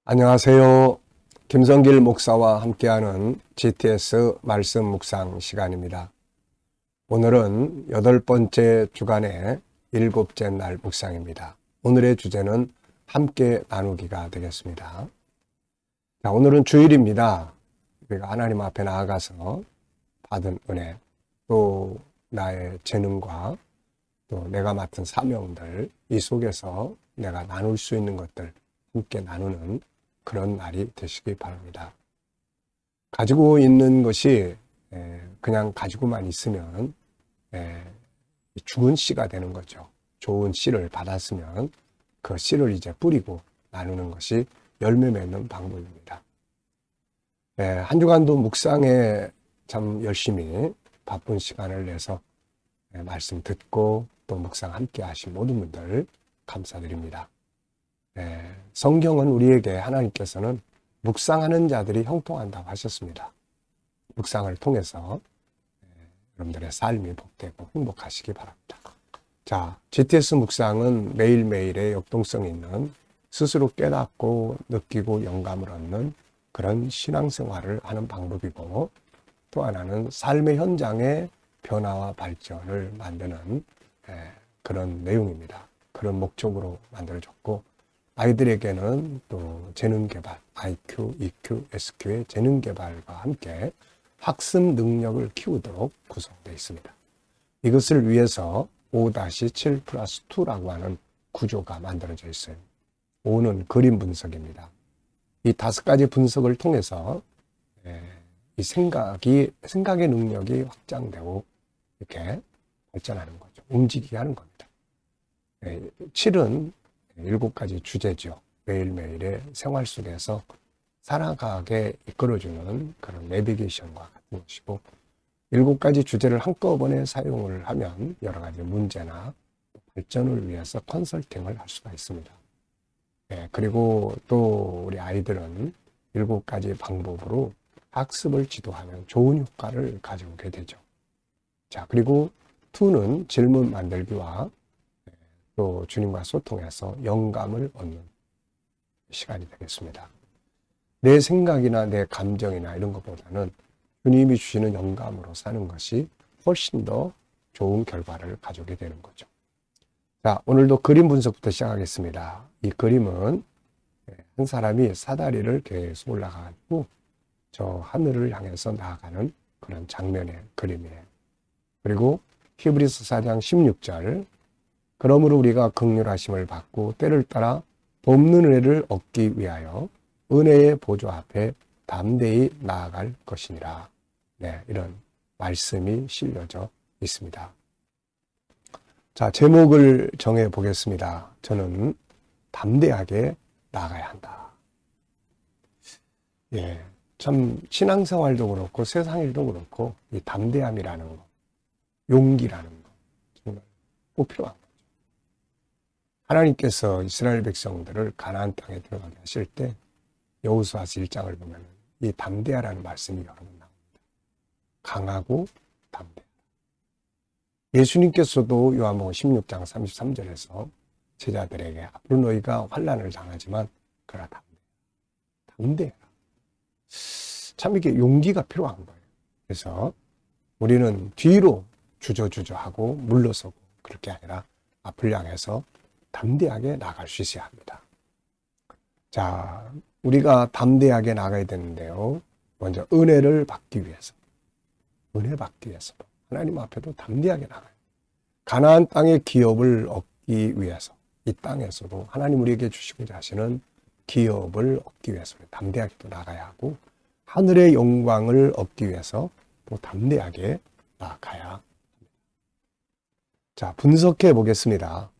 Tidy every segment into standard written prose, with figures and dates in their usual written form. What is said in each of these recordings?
안녕하세요. 김성길 목사와 함께하는 GTS 말씀 묵상 시간입니다. 오늘은 8번째 주간의 7째 날 묵상입니다. 오늘의 주제는 함께 나누기가 되겠습니다. 자, 오늘은 주일입니다. 우리가 하나님 앞에 나아가서 받은 은혜, 또 나의 재능과 또 내가 맡은 사명들, 이 속에서 내가 나눌 수 있는 것들 함께 나누는 그런 날이 되시기 바랍니다. 가지고 있는 것이 그냥 가지고만 있으면 죽은 씨가 되는 거죠. 좋은 씨를 받았으면 그 씨를 이제 뿌리고 나누는 것이 열매 맺는 방법입니다. 한 주간도 묵상에 참 열심히 바쁜 시간을 내서 말씀 듣고 또 묵상 함께 하신 모든 분들 감사드립니다. 성경은 우리에게 하나님께서는 묵상하는 자들이 형통한다고 하셨습니다. 묵상을 통해서 여러분들의 삶이 복되고 행복하시기 바랍니다. 자, GTS 묵상은 매일매일의 역동성이 있는 스스로 깨닫고 느끼고 영감을 얻는 그런 신앙생활을 하는 방법이고, 또 하나는 삶의 현장의 변화와 발전을 만드는 그런 내용입니다. 그런 목적으로 만들어졌고, 아이들에게는 또 재능개발, IQ, EQ, SQ의 재능개발과 함께 학습 능력을 키우도록 구성되어 있습니다. 이것을 위해서 5-7 플러스 2라고 하는 구조가 만들어져 있어요. 5는 그림 분석입니다. 이 5가지 분석을 통해서 이 생각의 능력이 확장되고 이렇게 발전하는 거죠. 움직이게 하는 겁니다. 7은 7가지 주제죠. 매일매일의 생활 속에서 살아가게 이끌어주는 그런 내비게이션과 같은 것이고, 7가지 주제를 한꺼번에 사용을 하면 여러 가지 문제나 발전을 위해서 컨설팅을 할 수가 있습니다. 그리고 또 우리 아이들은 7가지 방법으로 학습을 지도하면 좋은 효과를 가져오게 되죠. 자, 그리고 2는 질문 만들기와 또 주님과 소통해서 영감을 얻는 시간이 되겠습니다. 내 생각이나 내 감정이나 이런 것보다는 주님이 주시는 영감으로 사는 것이 훨씬 더 좋은 결과를 가져오게 되는 거죠. 자, 오늘도 그림 분석부터 시작하겠습니다. 이 그림은 한 사람이 사다리를 계속 올라가고 저 하늘을 향해서 나아가는 그런 장면의 그림이에요. 그리고 히브리서 4장 16절, 그러므로 우리가 긍휼하심을 받고 때를 따라 돕는 은혜를 얻기 위하여 은혜의 보좌 앞에 담대히 나아갈 것이니라. 이런 말씀이 실려져 있습니다. 자, 제목을 정해 보겠습니다. 저는 담대하게 나아가야 한다. 참 신앙생활도 그렇고 세상 일도 그렇고 이 담대함이라는 거, 용기라는 거 정말 꼭 필요한 거죠. 하나님께서 이스라엘 백성들을 가나안 땅에 들어가게 하실 때 여호수아서 1장을 보면 이 담대하라는 말씀이 여러 번 나옵니다. 강하고 담대하라. 예수님께서도 요한복음 16장 33절에서 제자들에게 앞으로 너희가 환난을 당하지만 그러나 담대해라. 참 이게 용기가 필요한 거예요. 그래서 우리는 뒤로 주저하고 물러서고 그렇게 아니라 앞을 향해서 담대하게 나갈 수 있어야 합니다. 자, 우리가 담대하게 나가야 되는데요. 먼저 은혜를 받기 위해서, 은혜 받기 위해서 하나님 앞에도 담대하게 나가요. 가나안 땅의 기업을 얻기 위해서 이 땅에서도 하나님 우리에게 주시고자 하시는 기업을 얻기 위해서 담대하게 또 나가야 하고, 하늘의 영광을 얻기 위해서 또 담대하게 나가야 합니다. 자, 분석해 보겠습니다.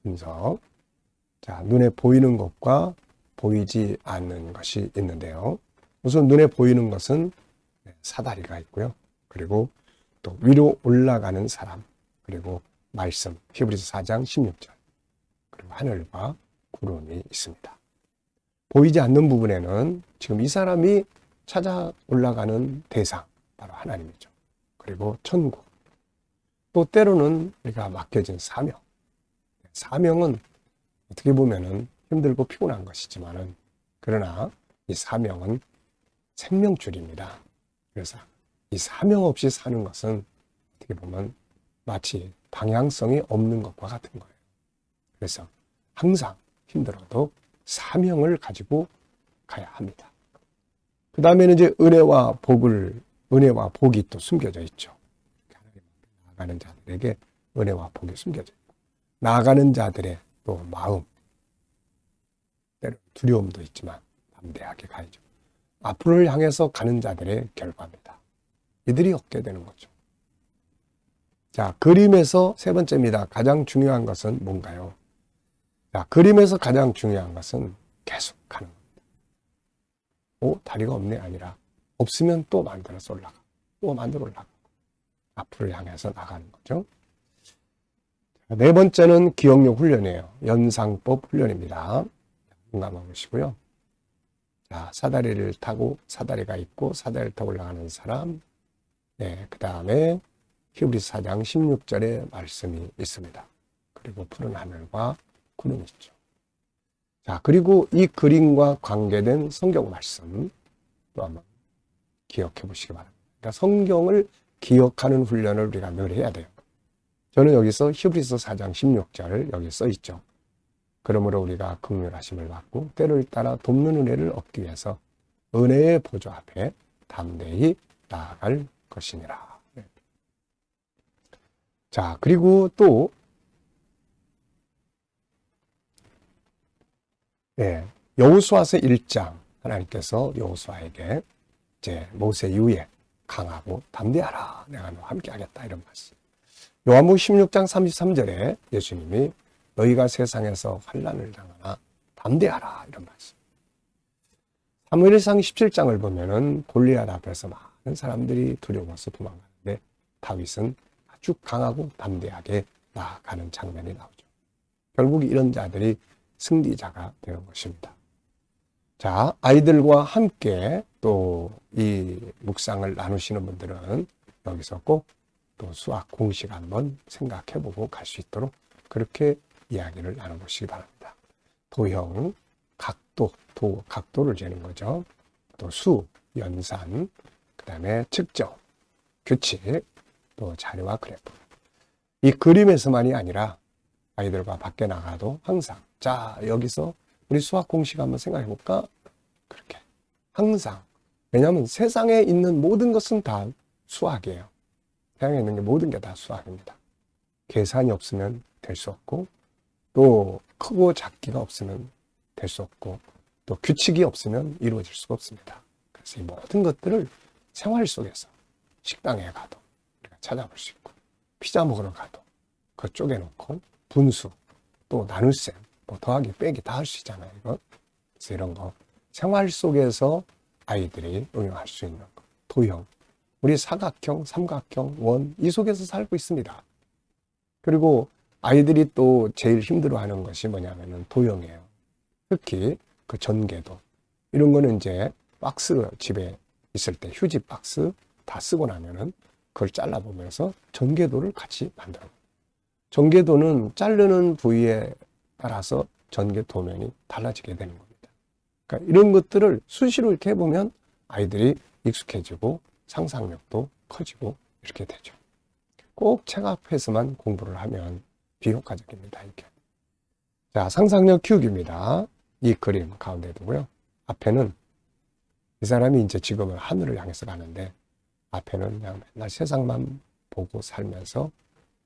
분석. 자, 눈에 보이는 것과 보이지 않는 것이 있는데요. 우선 눈에 보이는 것은 사다리가 있고요. 그리고 또 위로 올라가는 사람, 그리고 말씀, 히브리서 4장 16절, 그리고 하늘과 구름이 있습니다. 보이지 않는 부분에는 지금 이 사람이 찾아 올라가는 대상, 바로 하나님이죠. 그리고 천국, 또 때로는 우리가 맡겨진 사명. 사명은 어떻게 보면은 힘들고 피곤한 것이지만은 그러나 이 사명은 생명줄입니다. 그래서 이 사명 없이 사는 것은 어떻게 보면 마치 방향성이 없는 것과 같은 거예요. 그래서 항상 힘들어도 사명을 가지고 가야 합니다. 그 다음에는 이제 은혜와 복이 또 숨겨져 있죠. 하나님 앞에 나아가는 자들에게 은혜와 복이 숨겨져 있고, 나아가는 자들의 또 마음, 때로 두려움도 있지만 담대하게 가야죠. 앞으로를 향해서 가는 자들의 결과입니다. 이들이 얻게 되는 거죠. 자, 그림에서 세 번째입니다. 가장 중요한 것은 뭔가요? 자, 그림에서 가장 중요한 것은 계속 가는 겁니다. 다리가 없네 아니라 없으면 또 만들어서 올라가. 또 만들어 올라가. 앞으로를 향해서 나가는 거죠. 자, 네 번째는 기억력 훈련이에요. 연상법 훈련입니다. 눈 감아보시고요. 자, 사다리를 타고 사다리가 있고 사다리를 타고 올라가는 사람. 네, 그 다음에 히브리서 4장 16절에 말씀이 있습니다. 그리고 푸른 하늘과 구름이 있죠. 자, 그리고 이 그림과 관계된 성경 말씀 또 한번 기억해 보시기 바랍니다. 그러니까 성경을 기억하는 훈련을 우리가 늘 해야 돼요. 저는 여기서 히브리서 4장 16절 여기 써 있죠. 그러므로 우리가 긍휼하심을 받고 때를 따라 돕는 은혜를 얻기 위해서 은혜의 보좌 앞에 담대히 나아갈 것이니라. 자, 그리고 또 여호수아서 1장 하나님께서 여호수아에게 이제 모세 이후에 강하고 담대하라. 내가 너와 함께 하겠다. 이런 말씀. 요한복음 16장 33절에 예수님이 너희가 세상에서 환난을 당하나 담대하라. 이런 말씀. 사무엘상 17장을 보면은 골리앗 앞에서 많은 사람들이 두려워서 도망가는데 다윗은 아주 강하고 담대하게 나아가는 장면이 나오죠. 결국 이런 자들이 승리자가 되는 것입니다. 자, 아이들과 함께 또 이 묵상을 나누시는 분들은 여기서 꼭 또 수학 공식 한번 생각해보고 갈 수 있도록 그렇게 이야기를 나눠보시기 바랍니다. 도형, 각도를 재는 거죠. 또 수, 연산, 그 다음에 측정, 규칙, 또 자료와 그래프. 이 그림에서만이 아니라 아이들과 밖에 나가도 항상 자, 여기서 우리 수학 공식 한번 생각해 볼까? 그렇게 항상. 왜냐하면 세상에 있는 모든 것은 다 수학이에요. 세상에 있는 게 모든 게 다 수학입니다. 계산이 없으면 될 수 없고, 또 크고 작기가 없으면 될 수 없고, 또 규칙이 없으면 이루어질 수가 없습니다. 그래서 이 모든 것들을 생활 속에서 식당에 가도 우리가 찾아볼 수 있고, 피자 먹으러 가도 그거 쪼개놓고 분수, 또 나눗셈, 뭐 더하기 빼기 다 할 수 있잖아요. 이거. 그래서 이런 거 생활 속에서 아이들이 응용할 수 있는 거. 도형, 우리 사각형, 삼각형, 원, 이 속에서 살고 있습니다. 그리고 아이들이 또 제일 힘들어하는 것이 뭐냐면은 도형이에요. 특히 그 전개도. 이런 거는 이제 박스 집에 있을 때 휴지 박스 다 쓰고 나면은 그걸 잘라보면서 전개도를 같이 만들어. 전개도는 자르는 부위에 따라서 전개 도면이 달라지게 되는 겁니다. 그러니까 이런 것들을 수시로 이렇게 해보면 아이들이 익숙해지고 상상력도 커지고 이렇게 되죠. 꼭 책 앞에서만 공부를 하면 비효과적입니다. 이게. 자, 상상력 키우기입니다. 이 그림 가운데 두고요. 앞에는 이 사람이 이제 지금은 하늘을 향해서 가는데 앞에는 그냥 맨날 세상만 보고 살면서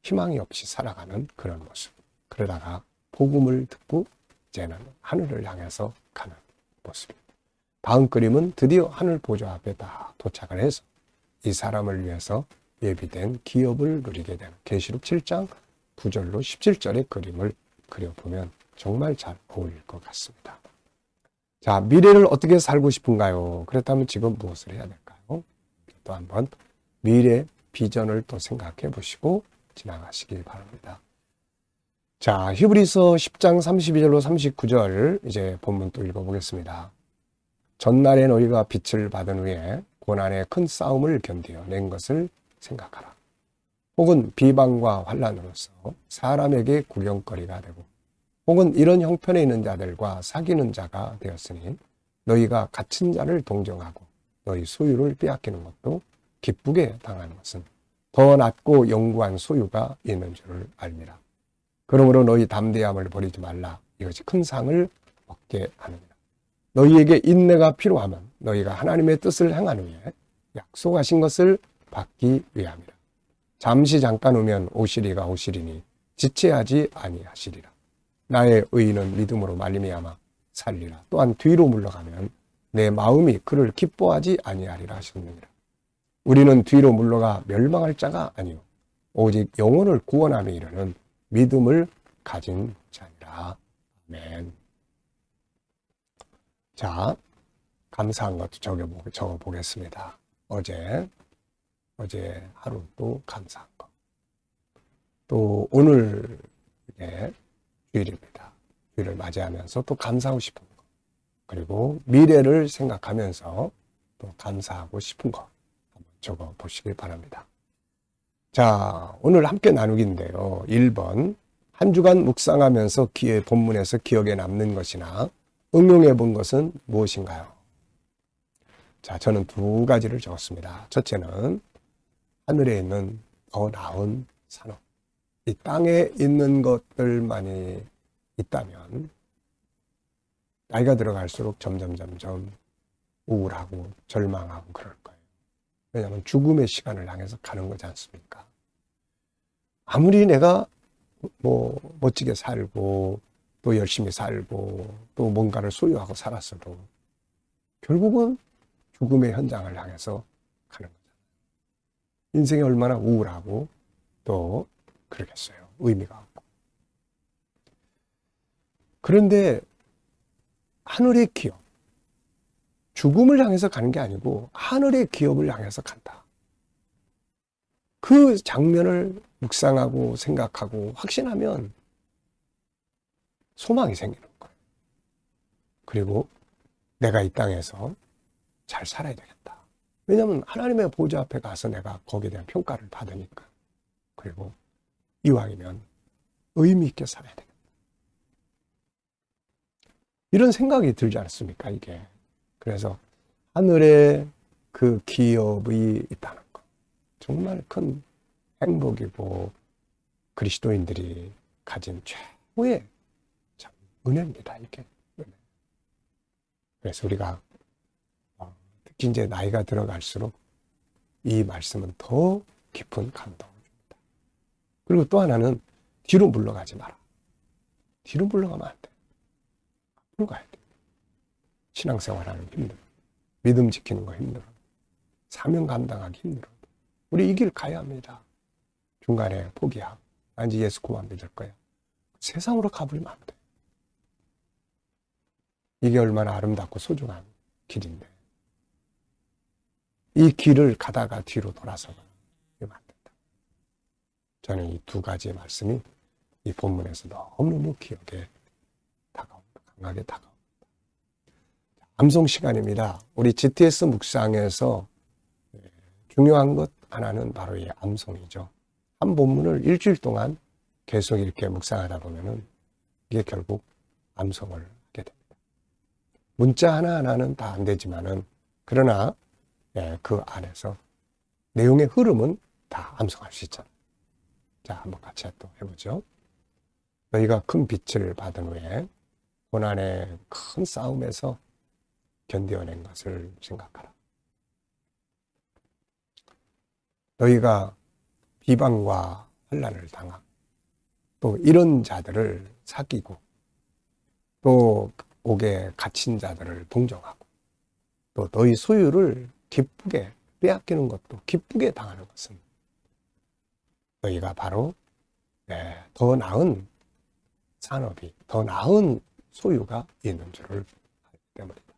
희망이 없이 살아가는 그런 모습. 그러다가 복음을 듣고 이제는 하늘을 향해서 가는 모습입니다. 다음 그림은 드디어 하늘 보좌 앞에 다 도착을 해서 이 사람을 위해서 예비된 기업을 누리게 되는 계시록 7장 9절로 17절의 그림을 그려보면 정말 잘 어울릴 것 같습니다. 자, 미래를 어떻게 살고 싶은가요? 그렇다면 지금 무엇을 해야 될까요? 또 한번 미래 비전을 또 생각해 보시고 지나가시길 바랍니다. 자, 히브리서 10장 32절로 39절 이제 본문 또 읽어보겠습니다. 전날에 너희가 빛을 받은 후에 고난의 큰 싸움을 견디어 낸 것을 생각하라. 혹은 비방과 환난으로서 사람에게 구경거리가 되고 혹은 이런 형편에 있는 자들과 사귀는 자가 되었으니 너희가 갇힌 자를 동정하고 너희 소유를 빼앗기는 것도 기쁘게 당하는 것은 더 낫고 영구한 소유가 있는 줄을 알미라. 그러므로 너희 담대함을 버리지 말라. 이것이 큰 상을 얻게 하느니라. 너희에게 인내가 필요하면 너희가 하나님의 뜻을 행한 후에 약속하신 것을 받기 위함이라. 잠시 잠깐 오면 오시리가 오시리니 지체하지 아니하시리라. 나의 의인은 믿음으로 말미암아 살리라. 또한 뒤로 물러가면 내 마음이 그를 기뻐하지 아니하리라 하셨느니라. 우리는 뒤로 물러가 멸망할 자가 아니요 오직 영혼을 구원함에 이르는 믿음을 가진 자니라. 아멘. 자, 감사한 것도 적어 보겠습니다. 어제 하루 또 감사한 것. 또 오늘 주일입니다. 주일을 맞이하면서 또 감사하고 싶은 것. 그리고 미래를 생각하면서 또 감사하고 싶은 것 한번 적어 보시길 바랍니다. 자, 오늘 함께 나누기인데요. 1번, 한 주간 묵상하면서 본문에서 기억에 남는 것이나 응용해 본 것은 무엇인가요? 자, 저는 두 가지를 적었습니다. 첫째는 하늘에 있는 더 나은 산업. 이 땅에 있는 것들만이 있다면 나이가 들어갈수록 점점 우울하고 절망하고 그럴 거예요. 왜냐하면 죽음의 시간을 향해서 가는 거지 않습니까? 아무리 내가 멋지게 살고 또 열심히 살고 또 뭔가를 소유하고 살았어도 결국은 죽음의 현장을 향해서 가는 거잖아요. 인생이 얼마나 우울하고 또 그러겠어요. 의미가 없고. 그런데 하늘의 기업, 죽음을 향해서 가는 게 아니고 하늘의 기업을 향해서 간다. 그 장면을 묵상하고 생각하고 확신하면 소망이 생기는 거예요. 그리고 내가 이 땅에서 잘 살아야 되겠다. 왜냐하면 하나님의 보좌 앞에 가서 내가 거기에 대한 평가를 받으니까. 그리고 이왕이면 의미 있게 살아야 되겠다. 이런 생각이 들지 않습니까, 이게. 그래서 하늘에 그 기업이 있다는 것. 정말 큰 행복이고 그리스도인들이 가진 최고의 참 은혜입니다, 이게. 그래서 우리가 특히 이제 나이가 들어갈수록 이 말씀은 더 깊은 감동을 줍니다. 그리고 또 하나는 뒤로 물러가지 마라. 뒤로 물러가면 안 돼. 앞으로 가야 돼. 신앙생활하는 힘들어. 믿음 지키는 거 힘들어. 사명 감당하기 힘들어. 우리 이 길 가야 합니다. 중간에 포기하고 나 이제 예수 그만 믿을 거야. 세상으로 가버리면 안 돼. 이게 얼마나 아름답고 소중한 길인데 이 길을 가다가 뒤로 돌아서거나 이러면 안 된다. 저는 이 두 가지의 말씀이 이 본문에서 너무너무 기억에 다가옵니다. 강하게 다가옵니다. 암송 시간입니다. 우리 GTS 묵상에서 중요한 것 하나는 바로 이 암송이죠. 한 본문을 일주일 동안 계속 이렇게 묵상하다 보면은 이게 결국 암송을 하게 됩니다. 문자 하나하나는 다 안 되지만은 그러나 그 안에서 내용의 흐름은 다 암송할 수 있잖아요. 자, 한번 같이 또 해보죠. 너희가 큰 빛을 받은 후에 고난의 큰 싸움에서 견뎌낸 것을 생각하라. 너희가 비방과 환난을 당하고 또 이런 자들을 사귀고 또 옥에 갇힌 자들을 동정하고 또 너희 소유를 기쁘게 빼앗기는 것도 기쁘게 당하는 것은 너희가 바로 더 나은 산업이 더 나은 소유가 있는 줄을 알기 때문이다.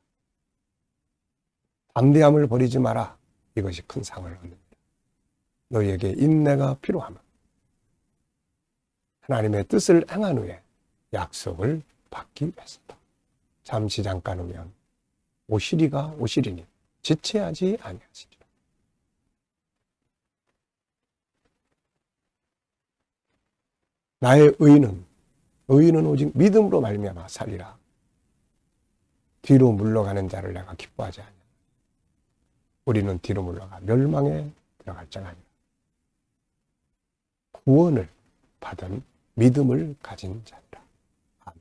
담대함을 버리지 마라. 이것이 큰 상을 얻는다. 너희에게 인내가 필요하면 하나님의 뜻을 행한 후에 약속을 받기 위해서다. 잠시 잠깐 오면 오시리가 오시리니 지체하지 아니하시리라. 나의 의인은 오직 믿음으로 말미암아 살리라. 뒤로 물러가는 자를 내가 기뻐하지 않냐. 우리는 뒤로 물러가 멸망에 들어갈 자가 아니라 구원을 받은 믿음을 가진 자니라. 아멘.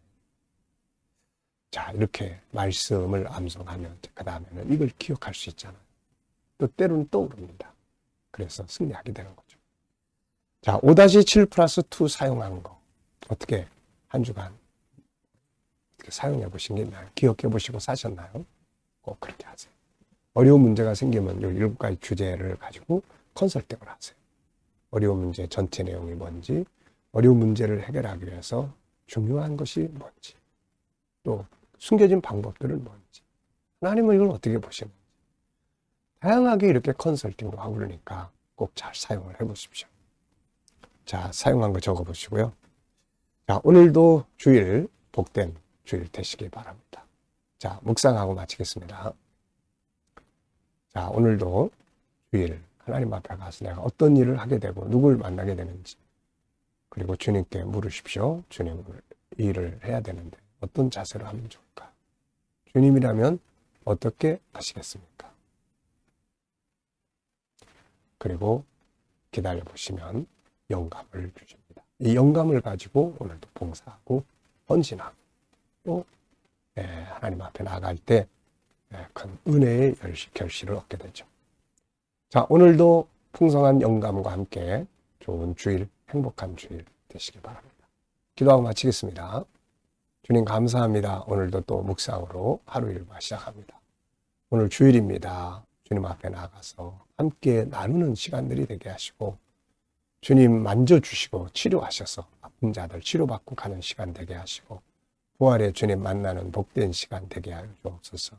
자, 이렇게 말씀을 암송하면 그 다음에는 이걸 기억할 수 있잖아요. 또 때로는 떠오릅니다. 그래서 승리하게 되는 거죠. 자, 5-7 플러스 2 사용한 거 어떻게 한 주간 어떻게 사용해 보신 게 있나요? 기억해 보시고 사셨나요? 꼭 그렇게 하세요. 어려운 문제가 생기면 이 7가지 주제를 가지고 컨설팅을 하세요. 어려운 문제 전체 내용이 뭔지, 어려운 문제를 해결하기 위해서 중요한 것이 뭔지, 또 숨겨진 방법들은 뭔지, 하나님은 이걸 어떻게 보시는지. 다양하게 이렇게 컨설팅도 하고 그러니까 꼭 잘 사용을 해보십시오. 자, 사용한 거 적어보시고요. 자, 오늘도 주일, 복된 주일 되시길 바랍니다. 자, 묵상하고 마치겠습니다. 자, 오늘도 주일 하나님 앞에 가서 내가 어떤 일을 하게 되고 누굴 만나게 되는지, 그리고 주님께 물으십시오. 주님을 일을 해야 되는데 어떤 자세로 하면 좋을까? 주님이라면 어떻게 하시겠습니까? 그리고 기다려 보시면 영감을 주십니다. 이 영감을 가지고 오늘도 봉사하고 헌신하고 또 하나님 앞에 나아갈 때 큰 은혜의 결실을 얻게 되죠. 자, 오늘도 풍성한 영감과 함께 좋은 주일, 행복한 주일 되시기 바랍니다. 기도하고 마치겠습니다. 주님 감사합니다. 오늘도 또 묵상으로 하루 일과 시작합니다. 오늘 주일입니다. 주님 앞에 나가서 함께 나누는 시간들이 되게 하시고 주님 만져주시고 치료하셔서 아픈 자들 치료받고 가는 시간 되게 하시고 부활의 주님 만나는 복된 시간 되게 하여 주옵소서.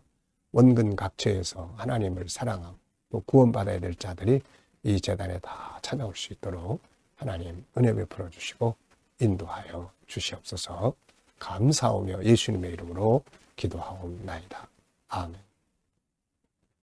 원근 각처에서 하나님을 사랑하고 또 구원받아야 될 자들이 이 재단에 다 찾아올 수 있도록 하나님 은혜 베풀어 주시고 인도하여 주시옵소서. 감사하며 예수님의 이름으로 기도하옵나이다. 아멘.